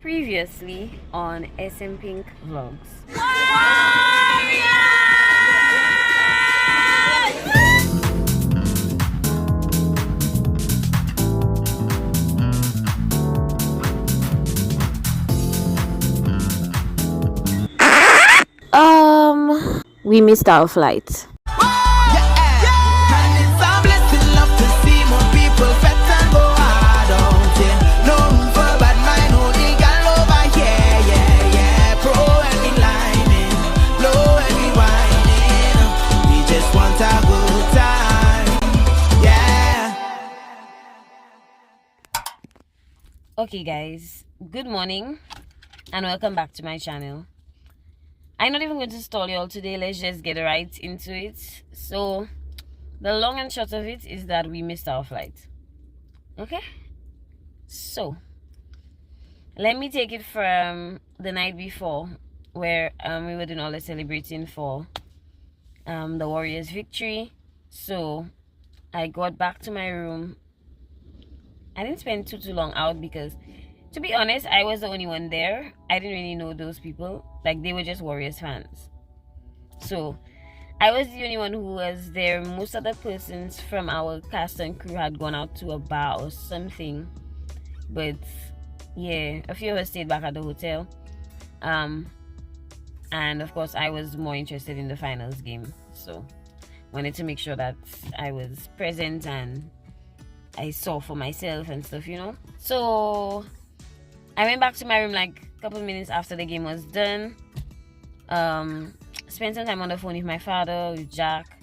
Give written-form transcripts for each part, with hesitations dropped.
Previously on SMPink Vlogs. We missed our flight. Okay guys, good morning and welcome back to my channel. I'm not even going to stall you all today. Let's just get right into it. So the long and short of it is that we missed our flight. Okay, so let me take it from the night before, where we were doing all the celebrating for the Warriors victory. So I got back to my room. I didn't spend too long out because, to be honest, I was the only one there. I didn't really know those people. Like, they were just Warriors fans. So I was the only one who was there. Most of the persons from our cast and crew had gone out to a bar or something. But yeah, a few of us stayed back at the hotel. And of course, I was more interested in the finals game. So wanted to make sure that I was present and I saw for myself and stuff, you know. So I went back to my room like a couple of minutes after the game was done. Spent some time on the phone with my father, with Jack.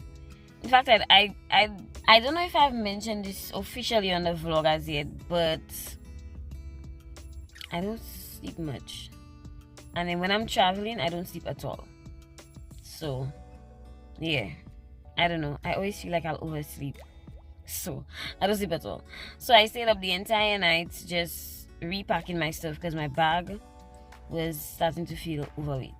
In fact, I don't know if I've mentioned this officially on the vlog as yet, but I don't sleep much. And then when I'm traveling, I don't sleep at all. So yeah, I don't know. I always feel like I'll oversleep. So I don't sleep at all. So I stayed up the entire night just repacking my stuff because my bag was starting to feel overweight.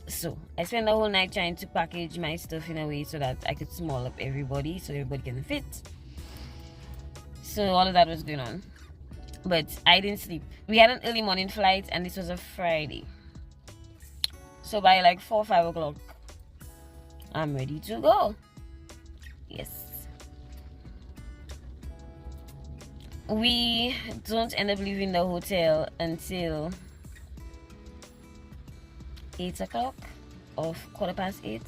So I spent the whole night trying to package my stuff in a way so that I could small up everybody so everybody can fit. So all of that was going on, but I didn't sleep. We had an early morning flight and this was a Friday. So by like 4 or 5 o'clock I'm ready to go. Yes. We don't end up leaving the hotel until 8 o'clock or 8:15,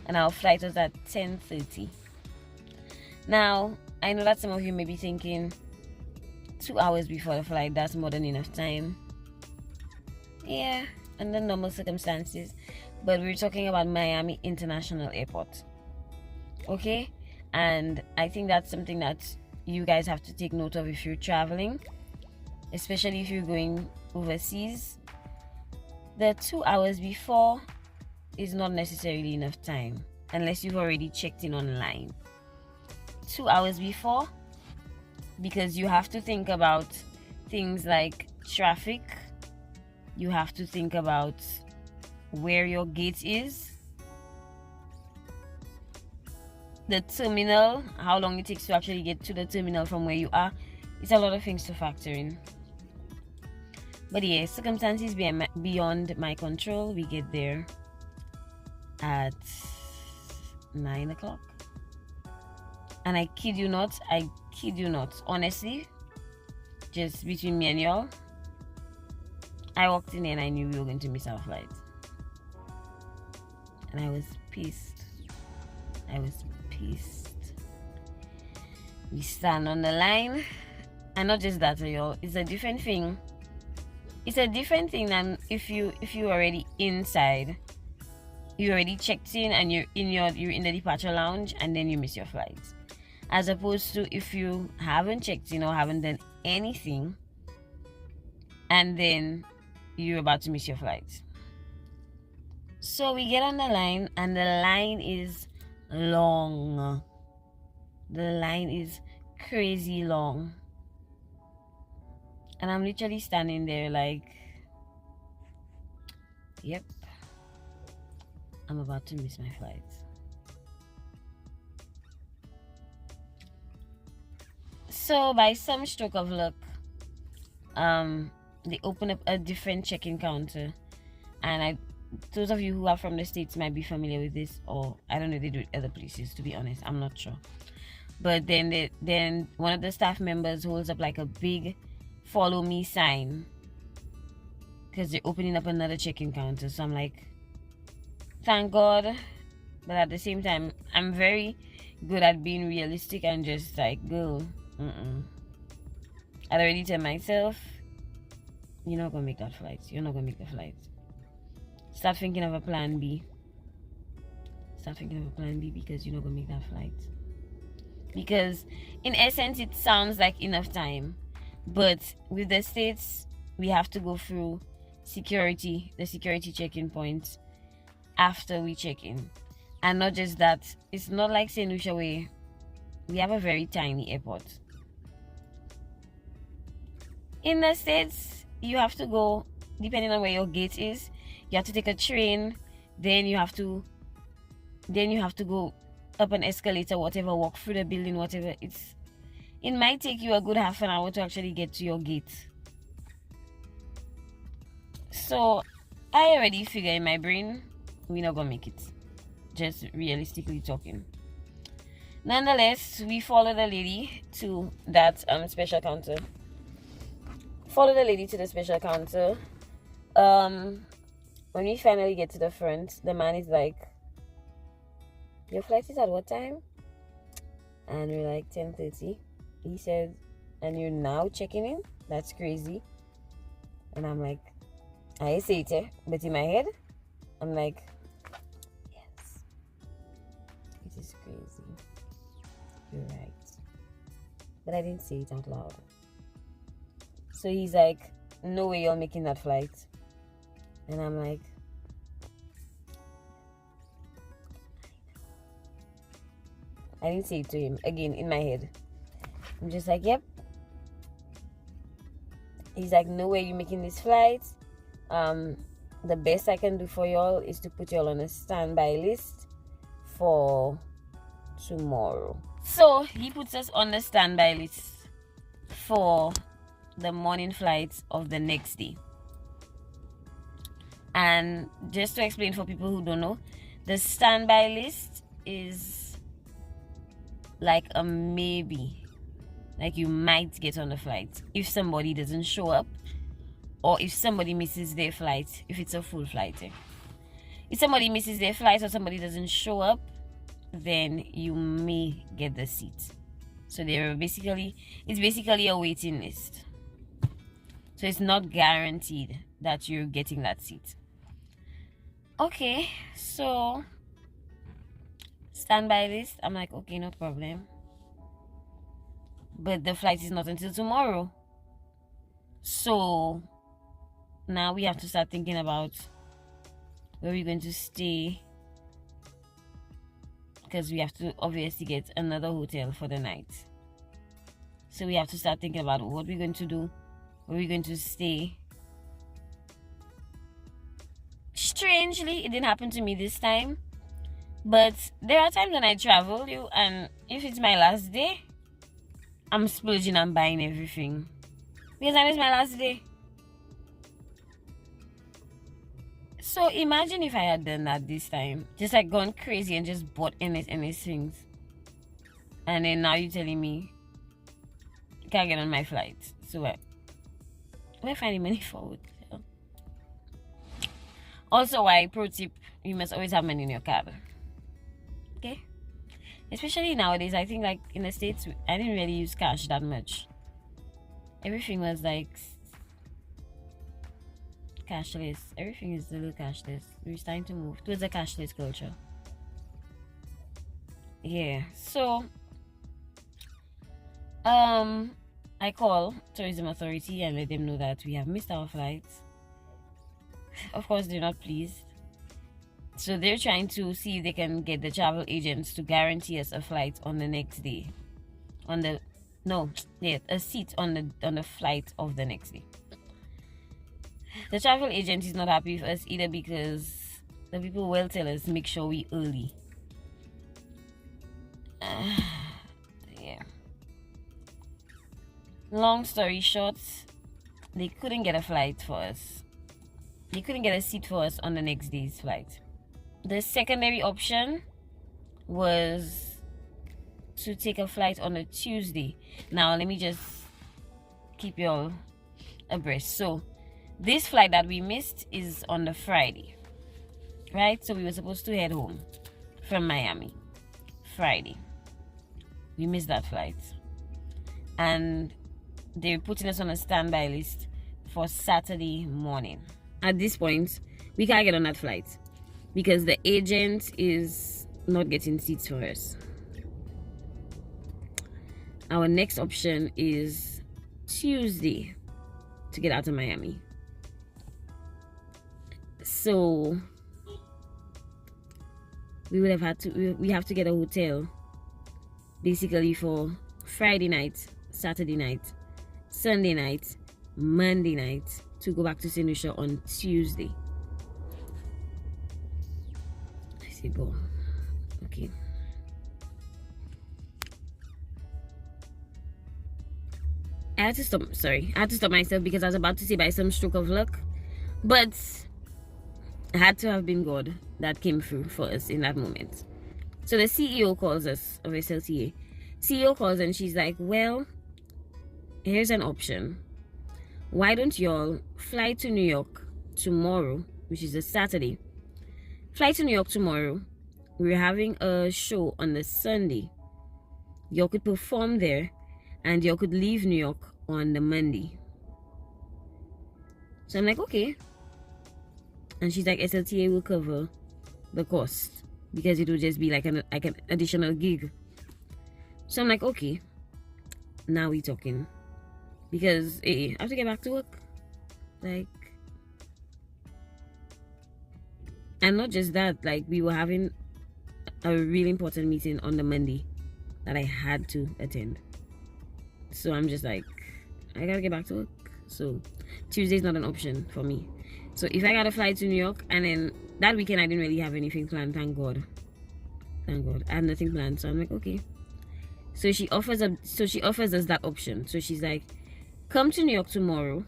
and our flight was at 10:30. Now I know that some of you may be thinking 2 hours before the flight, that's more than enough time. Yeah, under normal circumstances, but we're talking about Miami International Airport, okay? And I think that's something that you guys have to take note of if you're traveling, especially if you're going overseas. The 2 hours before is not necessarily enough time unless you've already checked in online. 2 hours before, because you have to think about things like traffic, you have to think about where your gate is, the terminal, how long it takes to actually get to the terminal from where you are. It's a lot of things to factor in. But yeah, circumstances beyond my control. We get there at 9 o'clock. And I kid you not, honestly, just between me and y'all, I walked in and I knew we were going to miss our flight. And I was pissed. We stand on the line, and not just that, y'all. It's a different thing. It's a different thing than if you already inside, you already checked in and you're in the departure lounge and then you miss your flight, as opposed to if you haven't checked in or haven't done anything and then you're about to miss your flight. So we get on the line and the line is long. The line is crazy long. And I'm literally standing there like, yep, I'm about to miss my flight. So by some stroke of luck, they open up a different check-in counter, and those of you who are from the States might be familiar with this, or I don't know, they do it other places, to be honest, I'm not sure. But then one of the staff members holds up like a big follow me sign, because they're opening up another check-in counter. So I'm like, thank God. But at the same time, I'm very good at being realistic and just like, girl, I'd already tell myself, you're not gonna make that flight. You're not gonna make the flight. Start thinking of a plan B. Start thinking of a plan B, because you're not gonna make that flight. Because in essence, it sounds like enough time, but with the States, we have to go through the security check-in points after we check in. And not just that, it's not like St. Lucia way. We have a very tiny airport. In the States, you have to go, depending on where your gate is, you have to take a train, then you have to go up an escalator, whatever, walk through the building, whatever. It might take you a good half an hour to actually get to your gate. So I already figure in my brain, we're not gonna make it, just realistically talking. Nonetheless, we follow the lady to that special counter. Follow the lady to the special counter. When we finally get to the front, the man is like, your flight is at what time? And we're like, 10:30. He said, and you're now checking in? That's crazy. And I'm like, I say it, but in my head, I'm like, yes, it is crazy. You're right. But I didn't say it out loud. So he's like, no way you're making that flight. And I'm like, I didn't say it to him. Again, in my head, I'm just like, yep. He's like, no way you're making this flight. The best I can do for y'all is to put y'all on a standby list for tomorrow. So he puts us on the standby list for the morning flights of the next day. And just to explain for people who don't know, the standby list is like a maybe. Like you might get on the flight if somebody doesn't show up, or if somebody misses their flight, if it's a full flight. If somebody misses their flight or somebody doesn't show up, then you may get the seat. So it's basically a waiting list. So it's not guaranteed that you're getting that seat. Okay, so standby list. I'm like, okay, no problem. But the flight is not until tomorrow. So now we have to start thinking about where we're going to stay, because we have to obviously get another hotel for the night. So we have to start thinking about what we're going to do, where we're going to stay. Strangely, it didn't happen to me this time, but there are times when I travel, and if it's my last day, I'm splurging and buying everything, because I know it's my last day. So imagine if I had done that this time, just like gone crazy and just bought any things, and then now you're telling me I can't get on my flight. So where am I finding money for it? Also, pro tip, you must always have money in your card. Okay? Especially nowadays, I think like in the States, I didn't really use cash that much. Everything was like cashless. Everything is a little cashless. We're starting to move towards a cashless culture. Yeah. So, I call tourism authority and let them know that we have missed our flights. Of course, they're not pleased. So they're trying to see if they can get the travel agents to guarantee us a flight on the next day. A seat on the flight of the next day. The travel agent is not happy with us either, because the people will tell us make sure we early. Yeah. Long story short, they couldn't get a flight for us. They couldn't get a seat for us on the next day's flight. The secondary option was to take a flight on a Tuesday. Now let me just keep you all abreast. So this flight that we missed is on the Friday, right? So we were supposed to head home from Miami Friday. We missed that flight, and they're putting us on a standby list for Saturday morning. At this point, we can't get on that flight because the agent is not getting seats for us. Our next option is Tuesday to get out of Miami. So we would have had to, we have to get a hotel basically for Friday night, Saturday night, Sunday night, Monday night to go back to St. Lucia on Tuesday. I say go. Okay. I had to stop myself because I was about to say by some stroke of luck, but it had to have been God that came through for us in that moment. So the CEO calls us of SLTA. CEO calls and she's like, well, here's an option. Why don't y'all fly to New York tomorrow, which is a Saturday. Fly to New York tomorrow. We're having a show on the Sunday. Y'all could perform there and y'all could leave New York on the Monday. So I'm like, okay. And she's like, SLTA will cover the cost because it will just be like an additional gig. So I'm like, okay, now we talking. Because I have to get back to work. Like, and not just that, like we were having a really important meeting on the Monday that I had to attend. So I'm just like, I gotta get back to work. So Tuesday's not an option for me. So if I gotta fly to New York, and then that weekend I didn't really have anything planned, thank God. Thank God. I had nothing planned. So I'm like, okay. So she offers us that option. So she's like, come to New York tomorrow.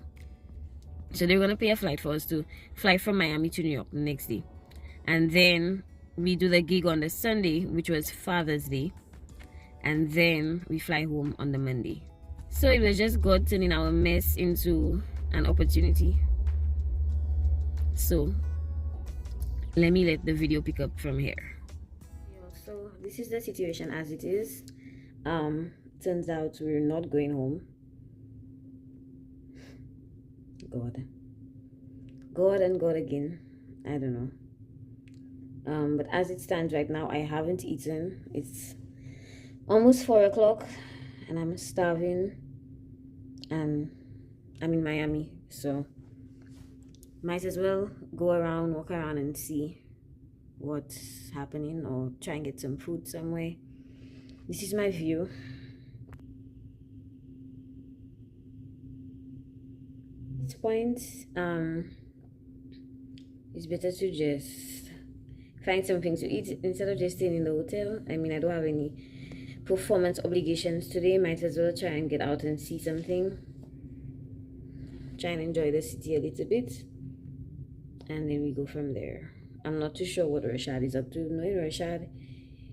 So they're gonna pay a flight for us to fly from Miami to New York the next day. And then we do the gig on the Sunday, which was Father's Day. And then we fly home on the Monday. So it was just God turning our mess into an opportunity. So let me let the video pick up from here. So this is the situation as it is. Turns out we're not going home. God and God again. I don't know. But as it stands right now, I haven't eaten. It's almost 4 o'clock and I'm starving, and I'm in Miami, so might as well go around, walk around and see what's happening, or try and get some food somewhere. This is my view. At this point, it's better to just find something to eat instead of just staying in the hotel. I mean, I don't have any performance obligations today. Might as well try and get out and see something, try and enjoy the city a little bit, and then we go from there. I'm not too sure what Rashad is up to. Knowing Rashad,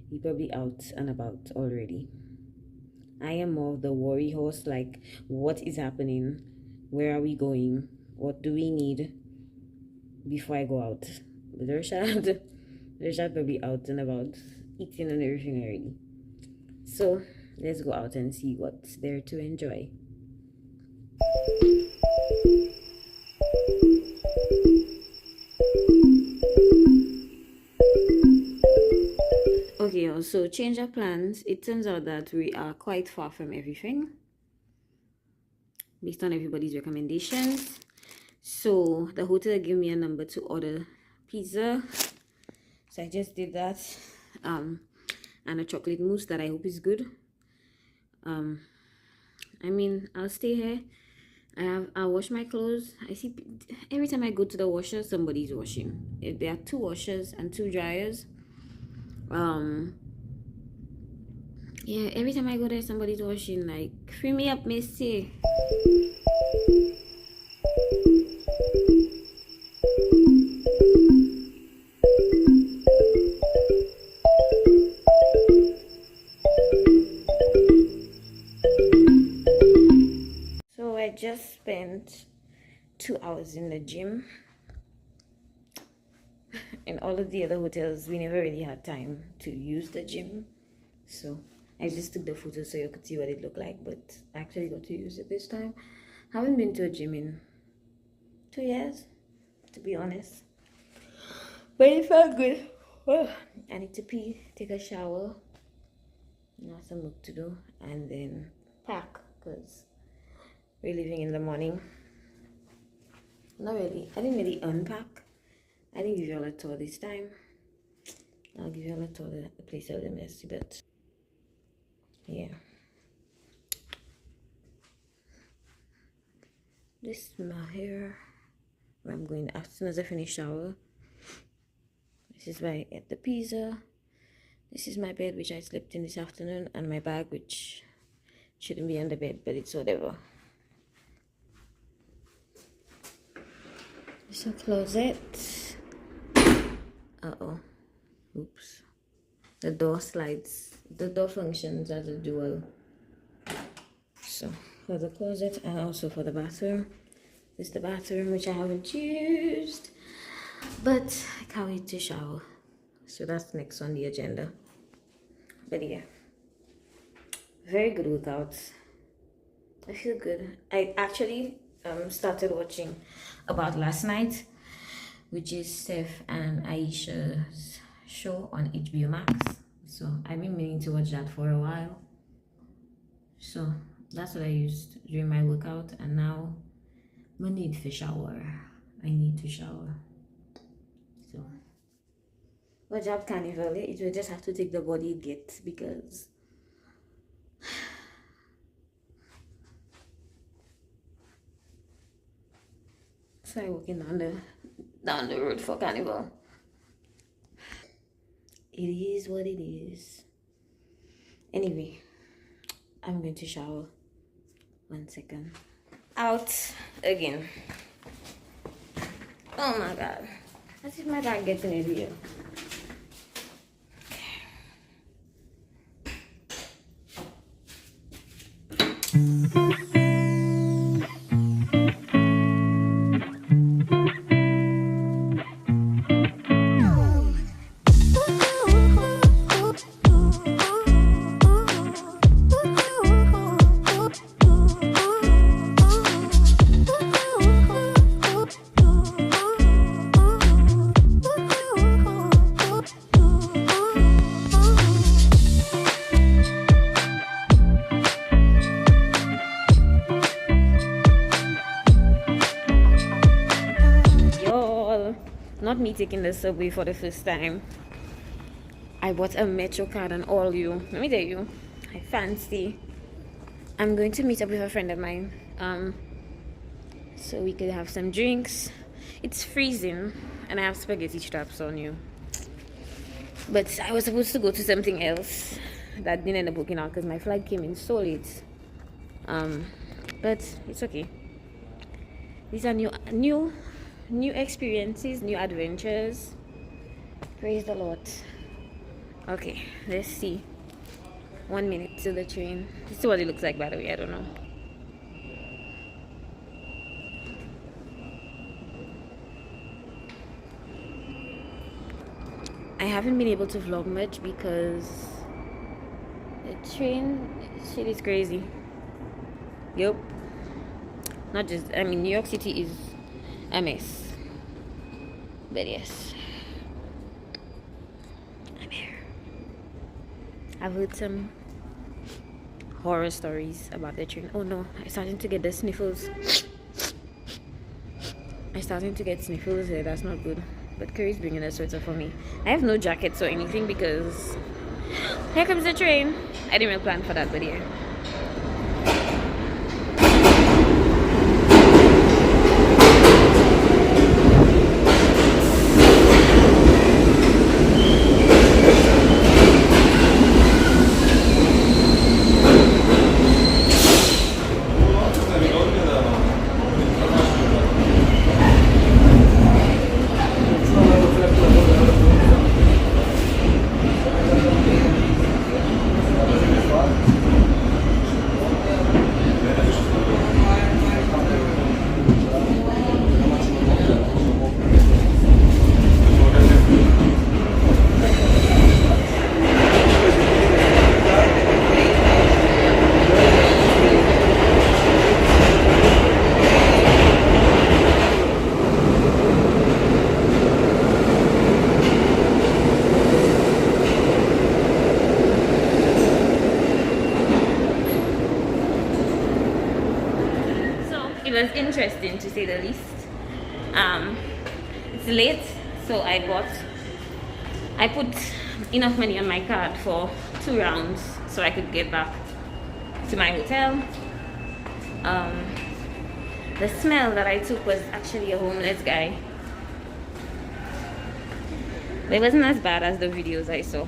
he probably out and about already. I am more of the worry horse, like what is happening, where are we going, what do we need before I go out. But Rashad probably out and about, eating and everything already. So let's go out and see what's there to enjoy. Okay, y'all, so change of plans. It turns out that we are quite far from everything based on everybody's recommendations. So the hotel gave me a number to order pizza, so I just did that, and a chocolate mousse that I hope is good. I mean, I'll stay here. I'll wash my clothes. I see every time I go to the washer, somebody's washing. There are 2 washers and 2 dryers. Yeah, every time I go there, somebody's washing. Like, free me up, missy. So I just spent 2 hours in the gym. In all of the other hotels, we never really had time to use the gym. So I just took the photo so you could see what it looked like, but I actually got to use it this time. Haven't been to a gym in 2 years, to be honest. But it felt good. Oh, I need to pee, take a shower, now some work to do, and then pack, because we're leaving in the morning. Not really. I didn't really unpack. I didn't give you all a tour this time. I'll give you all a tour. The place a little messy, but yeah. This is my hair. Where I'm going as soon as I finish shower. This is where I ate the pizza. This is my bed, which I slept in this afternoon, and my bag, which shouldn't be on the bed, but it's whatever. This is a closet. Uh-oh. Oops. The door slides. The door functions as a dual. So, for the closet and also for the bathroom. This is the bathroom, which I haven't used. But I can't wait to shower. So that's next on the agenda. But yeah. Very good workouts. I feel good. I actually started watching About Last Night, which is Steph and Aisha's show on HBO Max. So I've been meaning to watch that for a while. So that's what I used during my workout, and now I need to shower. I need to shower. So what job carnival? It will just have to take the body it gets, because so I'm walking down the road for carnival. It is what it is. Anyway, I'm going to shower. 1 second. Out again. Oh my god. As if my bag gets in a video. Not me taking the subway for the first time. I bought a Metro card and all you. Let me tell you, I fancy. I'm going to meet up with a friend of mine. So we could have some drinks. It's freezing and I have spaghetti straps on you. But I was supposed to go to something else that didn't end up working out because my flight came in so late. But it's okay. These are new experiences, new adventures. Praise the Lord. Okay, let's see. 1 minute to the train. This is what it looks like, by the way. I don't know. I haven't been able to vlog much because the train shit is crazy. Yup. Not just, I mean, New York City is a mess. But yes, I'm here. I've heard some horror stories about the train. Oh no, I'm starting to get the sniffles. I'm starting to get sniffles here. That's not good. But Curry's bringing a sweater for me. I have no jackets or anything because here comes the train. I didn't even plan for that, but yeah. was interesting to say the least. It's late, so I put enough money on my card for 2 rounds so I could get back to my hotel. The smell that I took was actually a homeless guy, but it wasn't as bad as the videos I saw.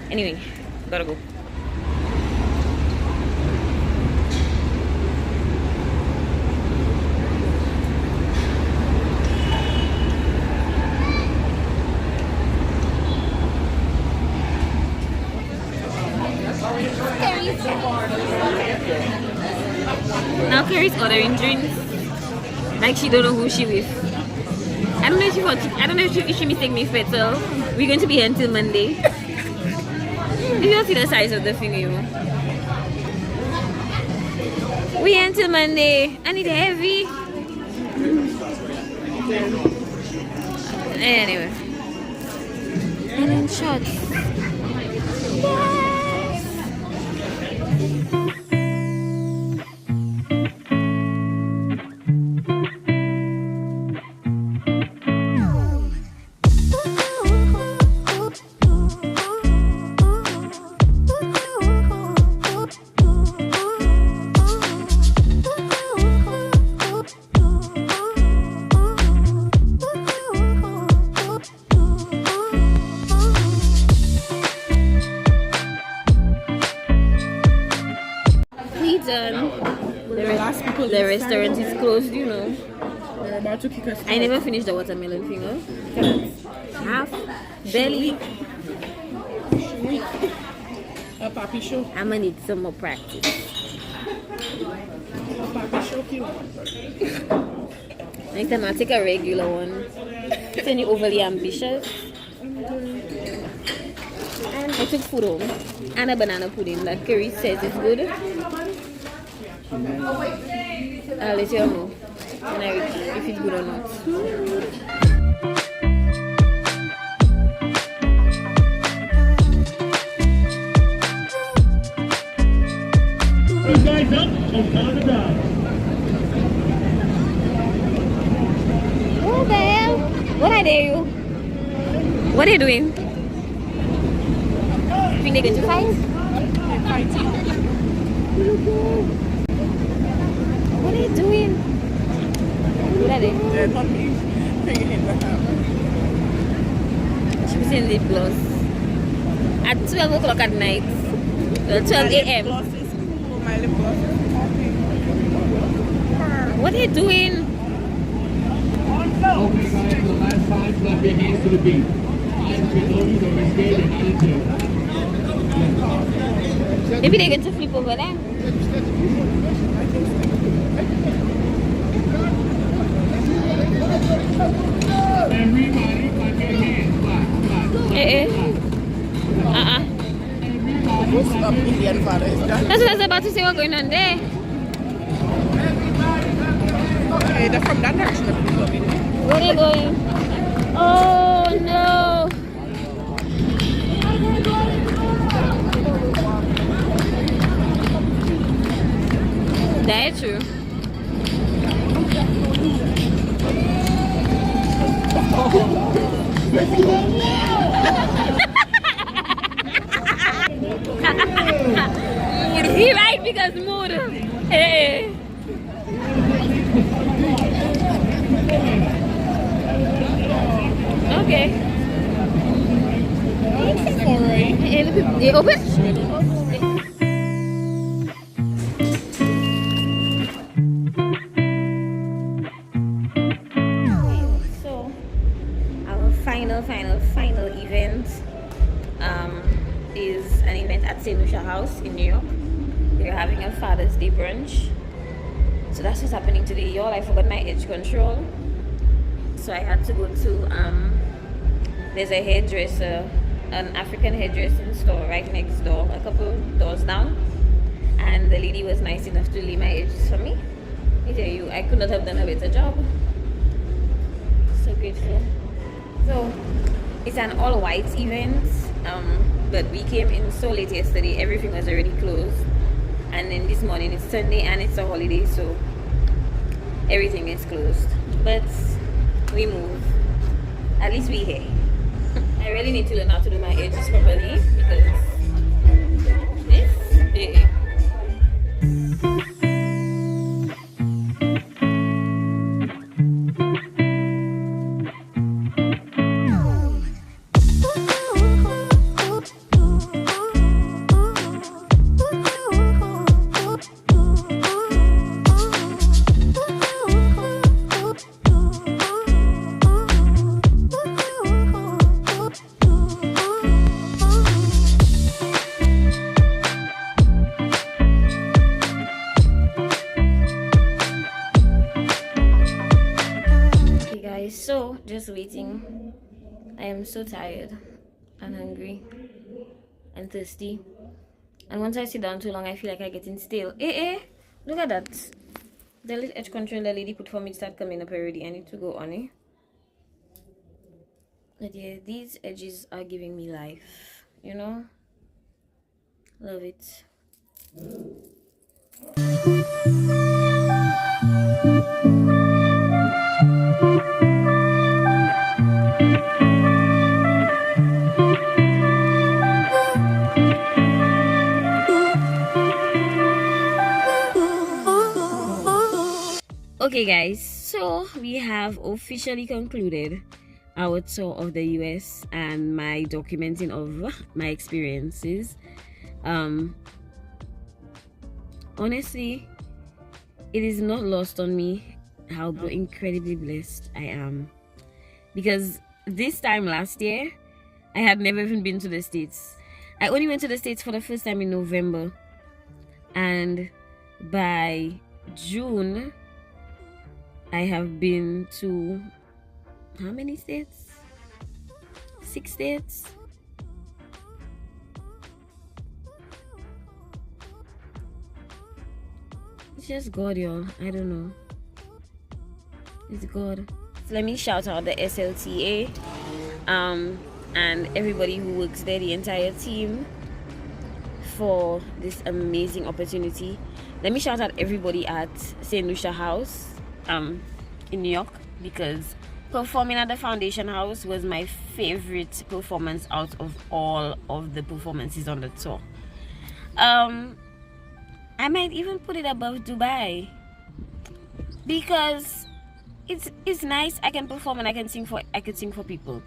Anyway, gotta go. Now Carrie's ordering drinks like she don't know who she with. I don't know if she mistake me for Fettel. We're going to be here until Monday. Do you see the size of the thing, you? We here until Monday. I need a heavy. Anyway. And then shots. The restaurant is closed, you know. They're about to kick us I never finished the watermelon finger. Half, belly. A papi show. I'm gonna need some more practice. A papi show kill. Next time I'll take a regular one. Then you're overly ambitious. And I took food home. And a banana pudding that Carrie says is good. I'll let you know when I reach if it's good or not. Guys up and count it down. What the hell? What are they? What are you doing? You think they're going to fight? They're fighting. What are you doing? What are they? They're not bringing in the house. She was in lip gloss. At 12 o'clock at night. Well, 12 a.m. My lip gloss is cool. My lip gloss is popping. What are you doing? Okay, guys, the last time, clap your hands to the beat. Eyes below you, don't be scared, you're not into it. Maybe they're going to flip over there. Everybody, clap your hands. Clap, clap, clap. What's up, Indian father? Is that? That's what I was about to say. What's going on there? Okay, they're from that direction. Where are they going? Oh no! That's true. He right because mood. Hey. Okay. Alright. They open? So our final event is an event at St. Lucia House in New York. They're having a Father's Day brunch. So that's what's happening today, y'all. I forgot my edge control. So I had to go to there's a hairdresser, an African hairdressing store right next door, a couple doors down, and the lady was nice enough to lay my edges for me. I tell you, I could not have done a better job. So grateful. So it's an all white event, but we came in so late yesterday, everything was already closed, and then this morning it's Sunday and it's a holiday, so everything is closed. But we move. At least we here. I really need to learn how to do my edges properly because this. So just waiting. I am so tired and hungry and thirsty, and once I sit down too long I feel like I getting stale. Look at that. The little edge control the lady put for me start coming up already. I need to go on it. But yeah, these edges are giving me life, you know. Love it. Okay guys, so we have officially concluded our tour of the US and my documenting of my experiences. Honestly, it is not lost on me how incredibly blessed I am, because this time last year I had never even been to the States. I only went to the States for the first time in November, and by June I have been to how many states? 6 states. It's just God, y'all. I don't know. It's God. So let me shout out the SLTA and everybody who works there, the entire team, for this amazing opportunity. Let me shout out everybody at St. Lucia House in New York, because performing at the Foundation House was my favorite performance out of all of the performances on the tour. I might even put it above Dubai, because it's nice. I can perform and I could sing for people.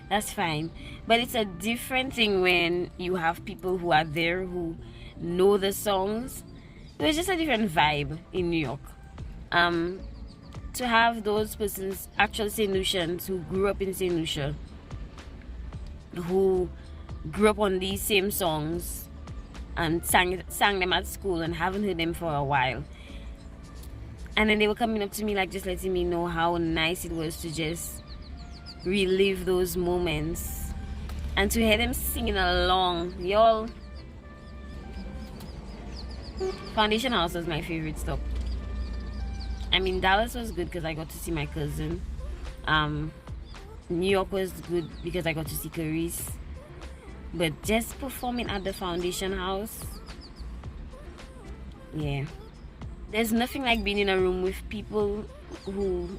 That's fine. But it's a different thing when you have people who are there who know the songs. It was just a different vibe in New York. To have those persons, actual St. Lucians who grew up in St. Lucia, who grew up on these same songs and sang them at school and haven't heard them for a while. And then they were coming up to me, like, just letting me know how nice it was to just relive those moments and to hear them singing along. Y'all, Foundation House was my favorite stop. I mean, Dallas was good because I got to see my cousin. New York was good because I got to see Carice. But just performing at the Foundation House, yeah. There's nothing like being in a room with people who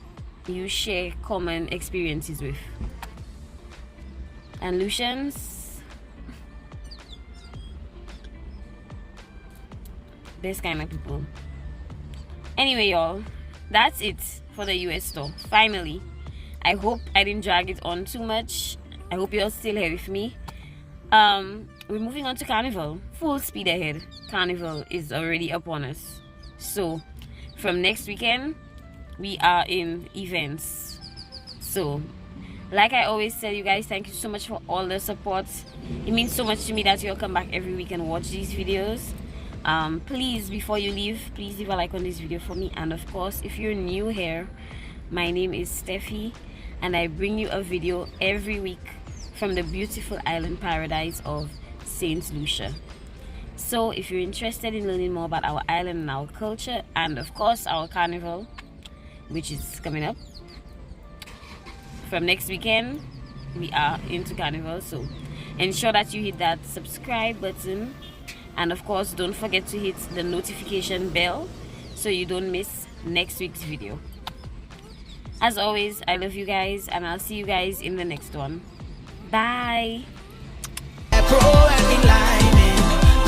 you share common experiences with. And Lucians, best kind of people. Anyway, y'all, that's it for the US tour. Finally, I hope I didn't drag it on too much. I hope you're still here with me. We're moving on to Carnival. Full speed ahead. Carnival is already upon us. So from next weekend we are in events. So like I always tell you guys, thank you so much for all the support. It means so much to me that you'll come back every week and watch these videos. Please, before you leave, please leave a like on this video for me. And of course, if you're new here, my name is Steffi and I bring you a video every week from the beautiful island paradise of St. Lucia. So if you're interested in learning more about our island and our culture, and of course our carnival, which is coming up from next weekend, we are into carnival. So ensure that you hit that subscribe button, and of course don't forget to hit the notification bell so you don't miss next week's video. As always, I love you guys, and I'll see you guys in the next one. Bye. Pro and me lining,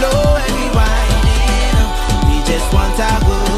low and me whining. We just want to go.